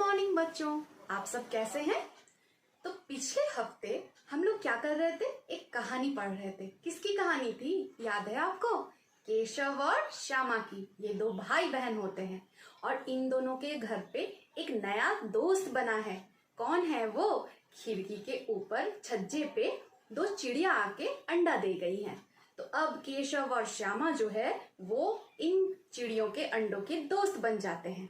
Morning बच्चों, आप सब कैसे हैं? तो पिछले हफ्ते हम लोग क्या कर रहे थे? एक कहानी पढ़ रहे थे। किसकी कहानी थी? याद है आपको? केशव और श्यामा की। ये दो भाई बहन होते हैं और इन दोनों के घर पे एक नया दोस्त बना है। कौन है वो? खिड़की के ऊपर छज्जे पे दो चिड़िया आके अंडा दे गई हैं। तो अब केशव और श्यामा जो है वो इन चिड़ियों के अंडों के दोस्त बन जाते हैं।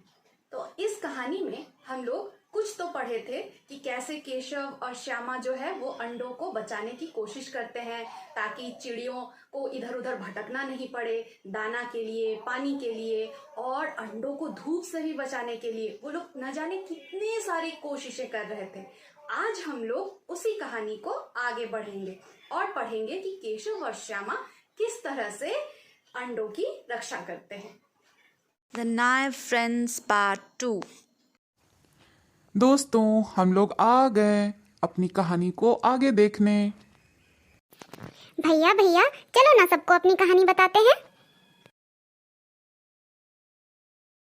तो इस कहानी में हम लोग कुछ तो पढ़े थे कि कैसे केशव और श्यामा जो है वो अंडों को बचाने की कोशिश करते हैं ताकि चिड़ियों को इधर उधर भटकना नहीं पड़े, दाना के लिए, पानी के लिए और अंडों को धूप से भी बचाने के लिए वो लोग न जाने कितनी सारी कोशिशें कर रहे थे। आज हम लोग उसी कहानी को आगे बढ़ेंगे और पढ़ेंगे कि केशव और श्यामा किस तरह से अंडों की रक्षा करते हैं। The Knife Friends Part 2। दोस्तों, हम लोग आ गए अपनी कहानी को आगे देखने। भैया भैया चलो ना सबको अपनी कहानी बताते हैं।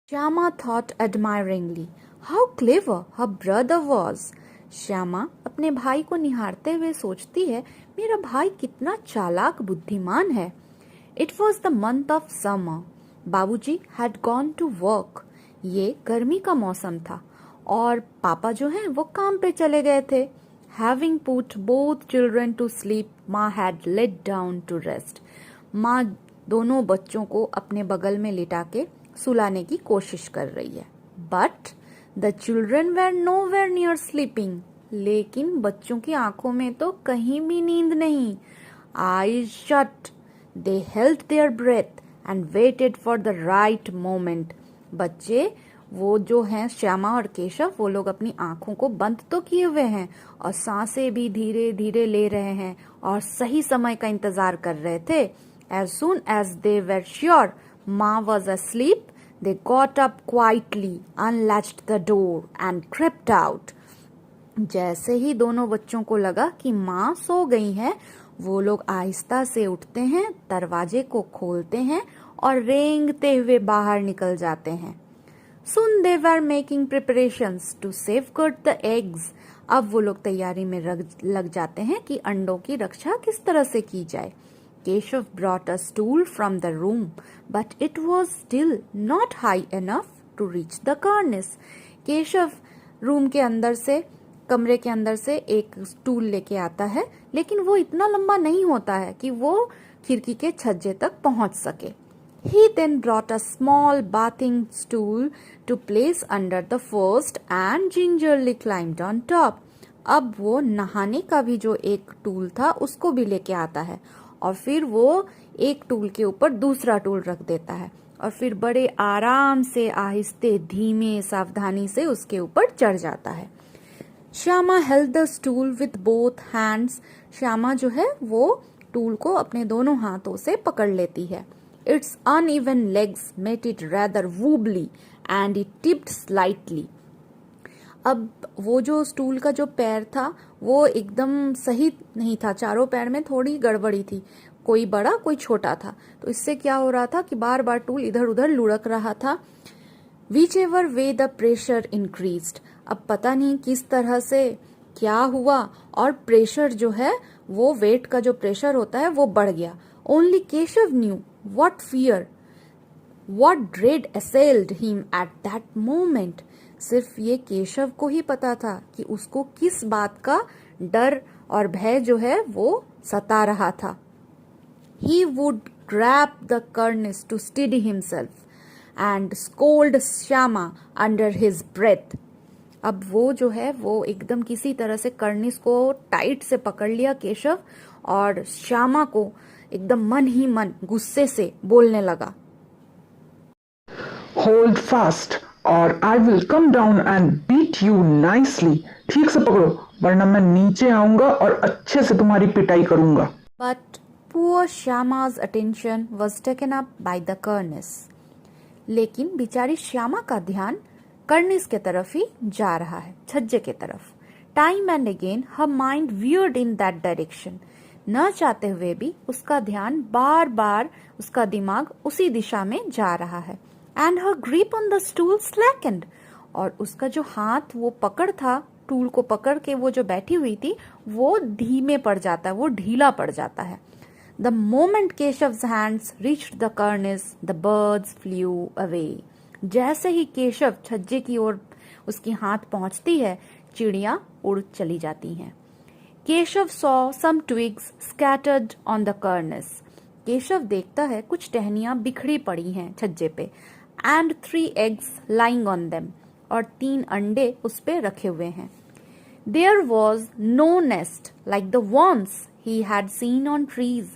Shyama thought admiringly how clever her brother was. Shyama अपने भाई को निहारते हुए सोचती है, मेरा भाई कितना चालाक बुद्धिमान है। It was the month of summer. बाबूजी had gone to work. ये गर्मी का मौसम था और पापा जो हैं वो काम पे चले गए थे। Having put both children to sleep, माँ had laid down to rest. माँ दोनों बच्चों को अपने बगल में लिटा के सुलाने की कोशिश कर रही है। But the children were nowhere near sleeping. लेकिन बच्चों की आंखों में तो कहीं भी नींद नहीं। Eyes shut. They held their breath and waited for the right moment. बच्चे वो जो हैं श्यामा और केशव, वो लोग अपनी आंखों को बंद तो किए हुए हैं और सांसें भी धीरे धीरे ले रहे हैं और सही समय का इंतजार कर रहे थे। As soon as they were sure Ma was asleep, they got up quietly, unlatched the door and crept out. जैसे ही दोनों बच्चों को लगा कि माँ सो गई है, वो लोग आहिस्ता से उठते हैं, दरवाजे को खोलते हैं और रेंगते हुए बाहर निकल जाते हैं। Soon they were making preparations to safeguard the eggs. अब वो लोग तैयारी में लग जाते हैं कि अंडों की रक्षा किस तरह से की जाए। Keshav brought a stool from the room, but it was still not high enough to reach the cornice. Keshav room के अंदर से, कमरे के अंदर से एक स्टूल लेके आता है, लेकिन वो इतना लंबा नहीं होता है कि वो खिड़की के छज्जे तक पहुंच सके। He then brought a small bathing stool to place under the first and gingerly climbed on top. अब वो नहाने का भी जो एक टूल था उसको भी लेके आता है और फिर वो एक टूल के ऊपर दूसरा टूल रख देता है और फिर बड़े आराम से, आहिस्ते, धीमे, सावधानी से उसके ऊपर चढ़ जाता है। Shyama held the stool with both hands. Shyama जो है वो टूल को अपने दोनों हाथों से पकड़ लेती है। Its uneven legs made it rather wobbly and it tipped slightly. अब वो जो स्टूल का जो पैर था वो एकदम सही नहीं था, चारों पैर में थोड़ी गड़बड़ी थी, कोई बड़ा कोई छोटा था। तो इससे क्या हो रहा था कि बार बार टूल इधर उधर लुढ़क रहा था। Whichever way the pressure increased. अब पता नहीं किस तरह से क्या हुआ और प्रेशर जो है वो, वेट का जो प्रेशर होता है वो बढ़ गया। Only Keshav knew what fear, what dread assailed him at that moment. सिर्फ ये केशव को ही पता था कि उसको किस बात का डर और भय जो है वो सता रहा था। He would grab the cornice to steady himself and scold Shyama under his breath. अब वो जो है वो एकदम किसी तरह से कर्निस को टाइट से पकड़ लिया केशव और श्यामा को एकदम मन ही मन गुस्से से बोलने लगा। Hold fast or I will come down and beat you nicely. ठीक से पकड़ो वरना मैं नीचे आऊंगा और अच्छे से तुम्हारी पिटाई करूंगा। But poor Shyama's attention was taken up by the cornice. लेकिन बेचारी श्यामा का ध्यान कर्निस के तरफ ही जा रहा है, छज्जे के तरफ। Time and again her mind veered in that direction. न चाहते हुए भी उसका ध्यान बार बार, उसका दिमाग उसी दिशा में जा रहा है। And her grip on the stool slackened. और उसका जो हाथ वो पकड़ था, टूल को पकड़ के वो जो बैठी हुई थी, वो धीमे पड़ जाता है, वो ढीला पड़ जाता है। The moment Keshav's hands reached the cornice the birds flew away. जैसे ही केशव छज्जे की ओर उसकी हाथ पहुंचती है, चिड़िया उड़ चली जाती हैं। Keshav saw some twigs scattered on the cornice. Keshav देखता है कुछ टहनियां बिखरी पड़ी हैं छज्जे पे। And 3 eggs lying on them, और 3 अंडे उस पे रखे हुए हैं। There was no nest like the ones he had seen on trees.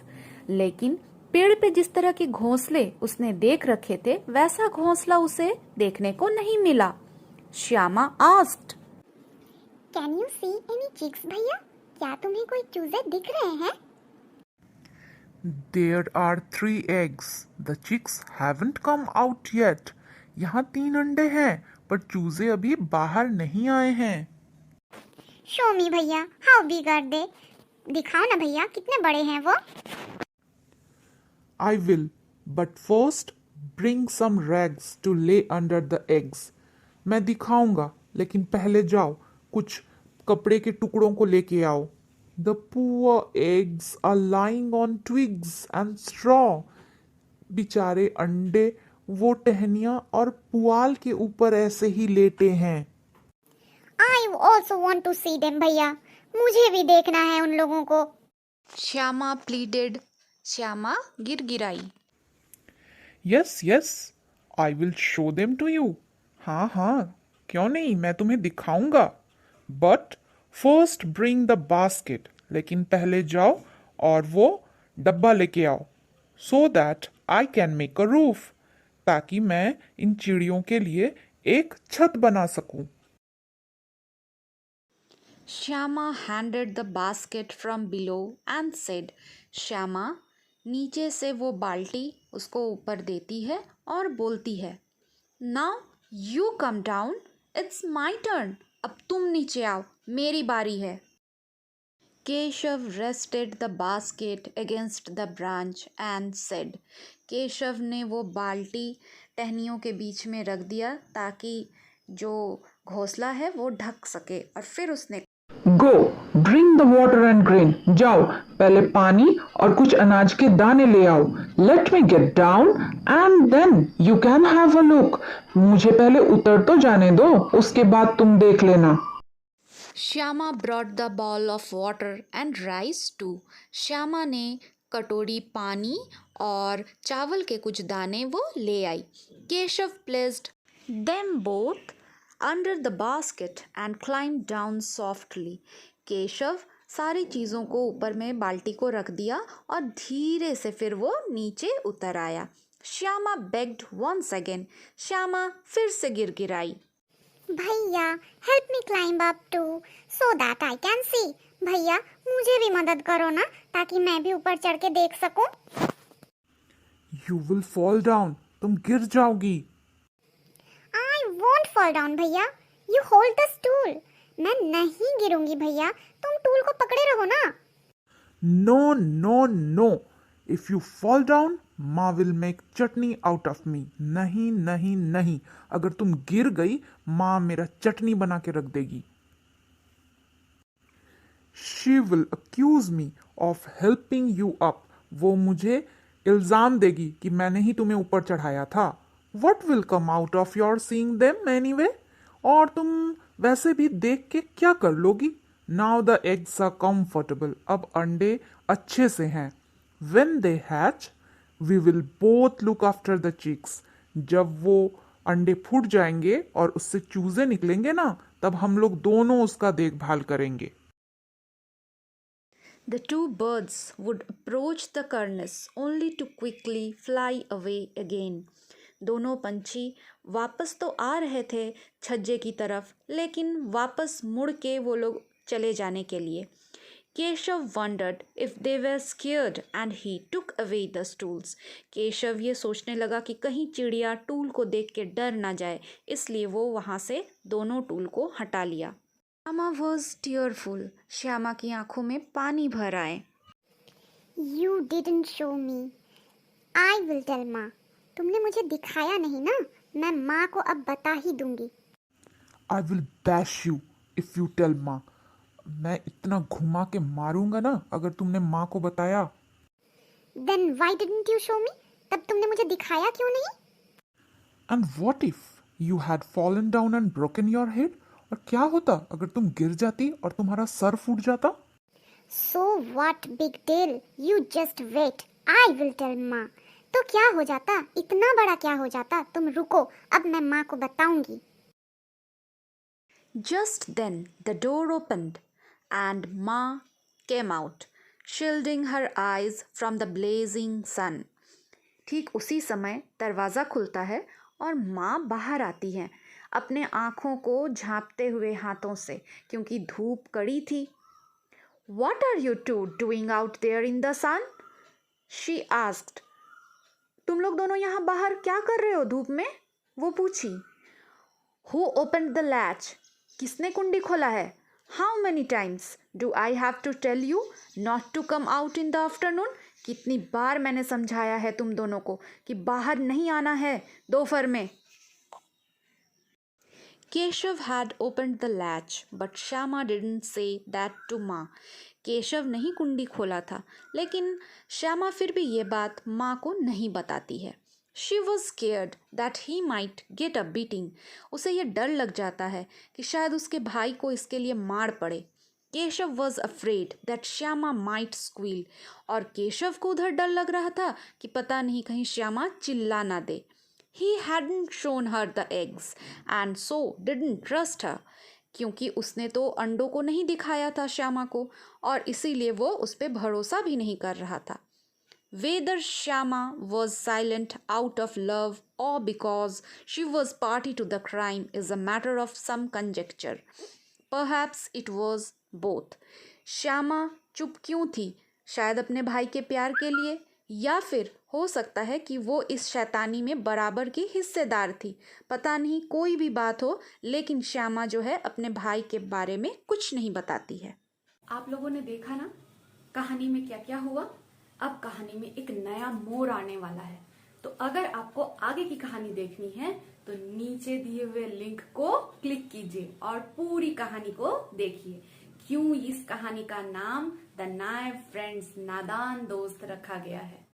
लेकिन पेड़ पे जिस तरह के घोंसले उसने देख रखे थे, वैसा घोंसला उसे देखने को नहीं मिला। Shyama asked, can you see any chicks भैया? क्या तुम्हें कोई चूजे दिख रहे हैं? There are 3 eggs. The chicks haven't come out yet. यहाँ 3 अंडे हैं, पर चूजे अभी बाहर नहीं आए हैं। शो मी भैया, हाउ बिग आर दे? दिखाओ ना भैया, कितने बड़े हैं वो? I will, but first bring some rags to lay under the eggs. मैं दिखाऊंगा, लेकिन पहले जाओ कुछ कपड़े के टुकड़ों को लेके आओ। The poor eggs are lying on twigs and straw. बेचारे अंडे वो टहनियां और पुआल के ऊपर ऐसे ही लेटे हैं। I also want to see them भैया, मुझे भी देखना है उन लोगों को। Shyama pleaded. Shyama गिड़गिड़ाई। Yes, yes, I will show them to you. हाँ हाँ, क्यों नहीं, मैं तुम्हें दिखाऊंगा। But first bring the basket. लेकिन पहले जाओ और वो डब्बा लेके आओ। So that I can make a roof. ताकि मैं इन चिड़ियों के लिए एक छत बना सकूं। Shyama handed the basket from below and said, Shyama नीचे से वो बाल्टी उसको ऊपर देती है और बोलती है, Now you come down, it's my turn. अब तुम नीचे आओ, मेरी बारी है। Keshav rested the basket against the branch and said, Keshav ने वो बाल्टी टहनियों के बीच में रख दिया ताकि जो घोंसला है वो ढक सके, और फिर उसने Go, bring the water and grain. जाओ, पहले पानी और कुछ अनाज के दाने ले आओ। Let me get down and then you can have a look. मुझे पहले उतर तो जाने दो, उसके बाद तुम देख लेना। Shyama brought the ball of water and rice too. Shyama ने कटोरी पानी और चावल के कुछ दाने वो ले आई। Keshav placed them both under the basket and climbed down softly. Keshav सारी चीज़ों को ऊपर में बाल्टी को रख दिया और धीरे से फिर वो नीचे उतर आया। Shyama begged once again. Shyama फिर से गिड़गिड़ाई। भैया, help me climb up too so that I can see. भैया, मुझे भी मदद करो ना, ताकि मैं भी ऊपर चढ़ के देख सकूं। You will fall down. तुम गिर जाओगी। I won't fall down भैया, you hold the stool. मैं नहीं गिरूंगी भैया, तुम टूल को पकड़े रहो ना। No, no, no. If you fall down, माँ will make chutney out of me. नहीं नहीं नहीं, अगर तुम गिर गई, माँ मेरा चटनी बना के रख देगी। She will accuse me of helping you up. वो मुझे इल्जाम देगी कि मैंने ही तुम्हें ऊपर चढ़ाया था। What will come out of your seeing them anyway? और तुम वैसे भी देख के क्या कर लोगी? Now the eggs are comfortable. अब अंडे अच्छे से हैं। When they hatch, we will both look after the chicks. जब वो अंडे फूट जाएंगे और उससे चूजे निकलेंगे ना, तब हम लोग दोनों उसका देखभाल करेंगे। The two birds would approach the cornice only to quickly fly away again. दोनों पंछी वापस तो आ रहे थे छज्जे की तरफ, लेकिन वापस मुड़ के वो लोग चले जाने के लिए। Keshav wondered if they were scared and he took away the stools. Keshav ये सोचने लगा कि कहीं चिड़िया टूल को देख के डर ना जाए, इसलिए वो वहाँ से दोनों टूल को हटा लिया। Shyama was tearful. श्यामा की आंखों में पानी भर आए। You didn't show me. I will tell माँ। तुमने मुझे दिखाया नहीं ना, मैं माँ को अब बता ही दूंगी। I will bash you if you tell माँ। मैं इतना घुमा के मारूंगा ना अगर तुमने माँ को बताया। Then why didn't you show me? तब तुमने मुझे दिखाया क्यों नहीं? And what if you had fallen down and broken your head? और क्या होता अगर तुम गिर जाती और तुम्हारा सर फूट जाता? So what big deal? You just wait. I will tell माँ। तो क्या हो जाता? इतना बड़ा क्या हो जाता? तुम रुको, अब मैं माँ को बताऊंगी। Just then the door opened and Ma came out, shielding her eyes from the blazing sun. ठीक उसी समय दरवाज़ा खुलता है और माँ बाहर आती हैं अपने आँखों को झाँपते हुए हाथों से, क्योंकि धूप कड़ी थी। What are you two doing out there in the sun? She asked. तुम लोग दोनों यहाँ बाहर क्या कर रहे हो धूप में? वो पूछी। Who opened the latch? किसने कुंडी खोला है? How many times do I have to tell you not to come out in the afternoon? कितनी बार मैंने समझाया है तुम दोनों को कि बाहर नहीं आना है दोपहर में। Keshav had opened the latch, but Shyama didn't say that to माँ। केशव नहीं कुंडी खोला था, लेकिन श्यामा फिर भी ये बात माँ को नहीं बताती है। She was scared that he might get a beating. उसे ये डर लग जाता है कि शायद उसके भाई को इसके लिए मार पड़े। Keshav was afraid that Shyama might squeal. और केशव को उधर डर लग रहा था कि पता नहीं कहीं श्यामा चिल्ला ना दे। He hadn't shown her the eggs and so didn't trust her. क्योंकि उसने तो अंडों को नहीं दिखाया था श्यामा को, और इसीलिए वो उस पर भरोसा भी नहीं कर रहा था। Whether Shyama was silent out of love or because she was party to the crime is a matter of some conjecture. Perhaps it was both. Shyama चुप क्यों थी? शायद अपने भाई के प्यार के लिए, या फिर हो सकता है कि वो इस शैतानी में बराबर की हिस्सेदार थी। पता नहीं, कोई भी बात हो, लेकिन श्यामा जो है अपने भाई के बारे में कुछ नहीं बताती है। आप लोगों ने देखा ना कहानी में क्या क्या हुआ। अब कहानी में एक नया मोड़ आने वाला है। तो अगर आपको आगे की कहानी देखनी है तो नीचे दिए हुए लिंक को क्लिक कीजिए और पूरी कहानी को देखिए। क्यों इस कहानी का नाम द नाइव फ्रेंड्स नादान दोस्त रखा गया है।